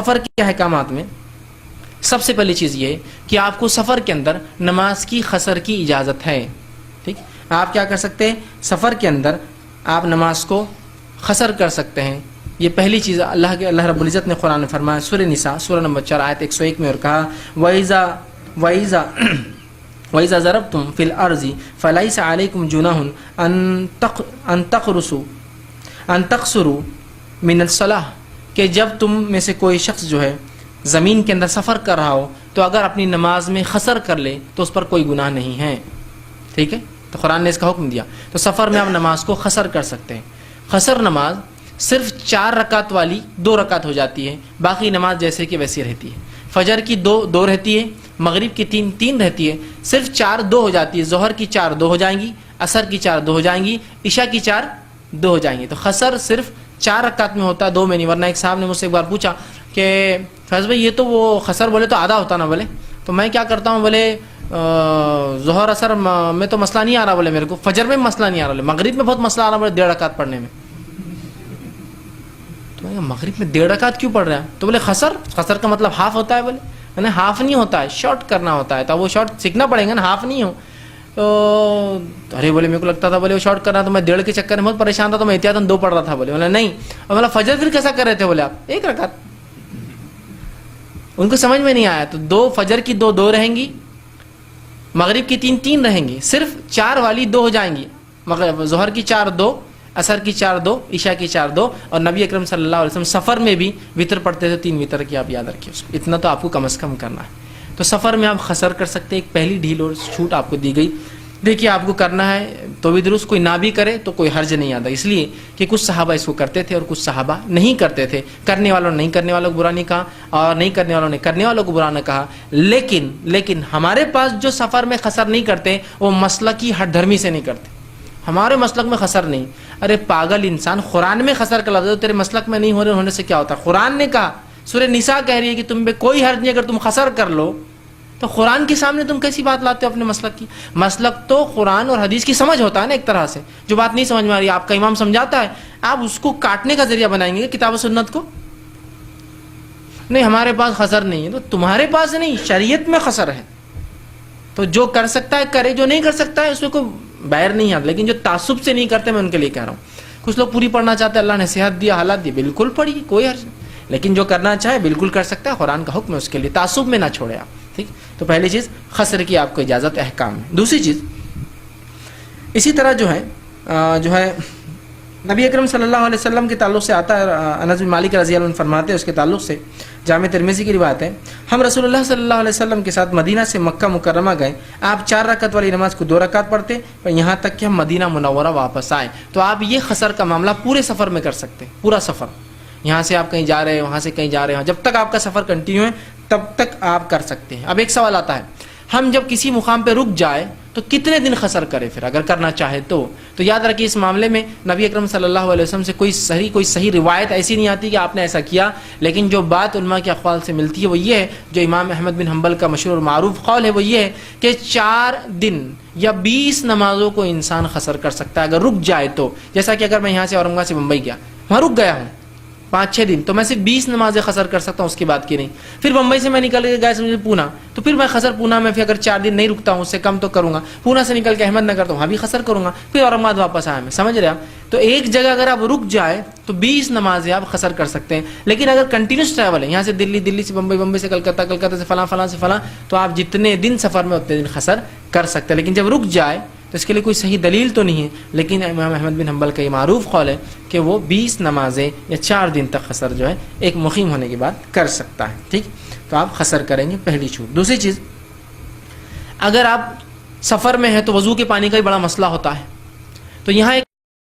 سفر کے احکامات میں سب سے پہلی چیز یہ ہے کہ آپ کو سفر کے اندر نماز کی قصر کی اجازت ہے. ٹھیک، آپ کیا کر سکتے ہیں؟ سفر کے اندر آپ نماز کو قصر کر سکتے ہیں. یہ پہلی چیز اللہ رب العزت نے قرآن میں فرمایا سورہ نساء سورہ نمبر 4 آیت 101 میں، اور کہا وَإِذَا ضَرَبْتُمْ فِي الْأَرْضِ فَلَيْسَ عَلَيْكُمْ جُنَاحٌ أَن تَقْصُرُوا مِنَ الصَّلَاةِ، کہ جب تم میں سے کوئی شخص جو ہے زمین کے اندر سفر کر رہا ہو تو اگر اپنی نماز میں قصر کر لے تو اس پر کوئی گناہ نہیں ہے. ٹھیک ہے، تو قرآن نے اس کا حکم دیا. تو سفر میں آپ نماز کو قصر کر سکتے ہیں. قصر نماز صرف 4 رکعت والی 2 رکعت ہو جاتی ہے، باقی نماز جیسے کہ ویسی رہتی ہے. فجر کی 2 رہتی ہے، مغرب کی 3 رہتی ہے، صرف 4 2 ہو جاتی ہے. ظہر کی 4 2 ہو جائیں گی، عصر کی 4 2 ہو جائیں گی، عشاء کی 4 2 ہو جائیں گی. تو قصر صرف 4 رکعت میں ہوتا ہے، 2 میں نہیں. ورنہ ایک صاحب نے مجھ سے ایک بار پوچھا کہ فیض بھائی یہ تو وہ قصر بولے تو آدھا ہوتا نا، بولے تو میں کیا کرتا ہوں، بولے ظہر عصر میں تو مسئلہ نہیں آ رہا، بولے میرے کو فجر میں مسئلہ نہیں آ رہا، بولے مغرب میں بہت مسئلہ آ رہا، بولے 1.5 رکعت پڑھنے میں. تو میں مغرب میں 1.5 رکعت کیوں پڑھ رہا ہے؟ تو بولے قصر کا مطلب ہاف ہوتا ہے. بولے ہاف نہیں ہوتا ہے، شارٹ کرنا ہوتا ہے. تو وہ شارٹ سیکھنا پڑے گا نا، ہاف نہیں ہو تو. ارے بولے میرے کو لگتا تھا بولے وہ شارٹ کرنا، تو میں 1.5 کے چکر میں بہت پریشان تھا، تو میں احتیاطاً 2 پڑھ رہا تھا. بولے نہیں. اور بولا فجر پھر کیسا کر رہے تھے؟ بولے آپ 1 رکعت. ان کو سمجھ میں نہیں آیا. تو فجر کی 2 رہیں گی، مغرب کی 3 رہیں گی، صرف 4 والی 2 ہو جائیں گی. ظہر کی 4 2، عصر کی 4 2، عشاء کی 4 2. اور نبی اکرم صلی اللہ علیہ وسلم سفر میں بھی وطر پڑھتے تھے، 3 وطر کی. آپ یاد رکھیے اس کو، اتنا تو آپ کو کم از کم کرنا ہے. تو سفر میں آپ قصر کر سکتے. ایک پہلی ڈھیل اور چھوٹ آپ کو دی گئی. دیکھیے آپ کو کرنا ہے تو بھی درست، کوئی نہ بھی کرے تو کوئی حرج نہیں آتا، اس لیے کہ کچھ صحابہ اس کو کرتے تھے اور کچھ صحابہ نہیں کرتے تھے. کرنے والوں نے نہیں کرنے والوں کو برا نہیں کہا، اور نہیں کرنے والوں نے کرنے والوں کو برا نہ کہا. لیکن ہمارے پاس جو سفر میں قصر نہیں کرتے وہ مسلکی ہٹ دھرمی سے نہیں کرتے. ہمارے مسلک میں قصر نہیں. ارے پاگل انسان، قرآن میں قصر کا لفظ ہے، تیرے مسلک میں نہیں ہونے سے کیا ہوتا ہے؟ قرآن نے کہا، سورہ نساء کہہ رہی ہے کہ تم پہ کوئی حرج نہیں اگر تم قصر کر لو. تو قرآن کے سامنے تم کیسی بات لاتے ہو اپنے مسلک کی؟ مسلک تو قرآن اور حدیث کی سمجھ ہوتا ہے نا ایک طرح سے. جو بات نہیں سمجھ میں آ رہی، آپ کا امام سمجھاتا ہے، آپ اس کو کاٹنے کا ذریعہ بنائیں گے کتاب و سنت کو. نہیں ہمارے پاس قصر نہیں ہے. تو تمہارے پاس نہیں، شریعت میں قصر ہے. تو جو کر سکتا ہے کرے، جو نہیں کر سکتا ہے اس میں کوئی بیر نہیں آتا. لیکن جو تعصب سے نہیں کرتے، میں ان کے لیے کہہ رہا ہوں. کچھ لوگ پوری پڑھنا چاہتے ہیں، اللہ نے صحت دیا، حالات دی، بالکل پڑھیے، کوئی حرج نہیں. لیکن جو کرنا چاہے بالکل کر سکتا ہے، قرآن کا حکم ہے اس کے لیے. تعصب میں نہ چھوڑے آپ. ٹھیک، تو پہلی چیز قصر کی آپ کو اجازت احکام ہے. دوسری چیز اسی طرح جو ہے نبی اکرم صلی اللہ علیہ وسلم کے تعلق سے آتا ہے. انس بن مالک رضی اللہ عنہ فرماتے ہیں، اس کے تعلق سے جامع ترمذی کی روایت ہے، ہم رسول اللہ صلی اللہ علیہ وسلم کے ساتھ مدینہ سے مکہ مکرمہ گئے. آپ 4 رکعت والی نماز کو 2 رکعت پڑھتے، پر یہاں تک کہ ہم مدینہ منورہ واپس آئے. تو آپ یہ قصر کا معاملہ پورے سفر میں کر سکتے ہیں. پورا سفر، یہاں سے آپ کہیں جا رہے ہیں، وہاں سے کہیں جا رہے ہیں، جب تک آپ کا سفر کنٹینیو ہے تب تک آپ کر سکتے ہیں. اب ایک سوال آتا ہے، ہم جب کسی مقام پہ رک جائے تو کتنے دن قصر کرے پھر اگر کرنا چاہے تو یاد رکھیے اس معاملے میں نبی اکرم صلی اللہ علیہ وسلم سے کوئی صحیح روایت ایسی نہیں آتی کہ آپ نے ایسا کیا. لیکن جو بات علماء کے اقوال سے ملتی ہے وہ یہ ہے، جو امام احمد بن حنبل کا مشہور اور معروف قول ہے وہ یہ ہے کہ 4 دن یا 20 نمازوں کو انسان قصر کر سکتا ہے اگر رک جائے تو. جیسا کہ اگر میں یہاں سے اورنگ آباد سے بمبئی گیا، وہاں رک گیا ہوں 5-6 دن، تو میں صرف 20 نمازیں قصر کر سکتا ہوں، اس کی بات کی نہیں. پھر بمبئی سے میں نکل کے گیا سمجھے پونا، تو پھر میں قصر پونا میں پھر اگر 4 دن نہیں رکتا ہوں، اس سے کم تو کروں گا. پونا سے نکل کے احمد نگر تو وہاں بھی قصر کروں گا، پھر اورنگ آباد واپس آیا میں. سمجھ رہے آپ؟ تو ایک جگہ اگر آپ رک جائے تو 20 نمازیں آپ قصر کر سکتے ہیں. لیکن اگر کنٹینیوس ٹریول ہے، یہاں سے دلی سے بمبئی، بمبئی سے کلکتہ، کلکتہ سے فلاں سے فلاں، تو آپ جتنے دن سفر میں اتنے دن قصر کر سکتے ہیں. لیکن جب رک جائے تو اس کے لیے کوئی صحیح دلیل تو نہیں ہے. لیکن امام احمد بن حنبل کا یہ معروف قول ہے کہ وہ 20 نمازیں یا 4 دن تک قصر جو ہے ایک مقیم ہونے کے بعد کر سکتا ہے. ٹھیک، تو آپ قصر کریں گے، پہلی چھوٹ. دوسری چیز، اگر آپ سفر میں ہیں تو وضو کے پانی کا بھی بڑا مسئلہ ہوتا ہے. تو یہاں ایک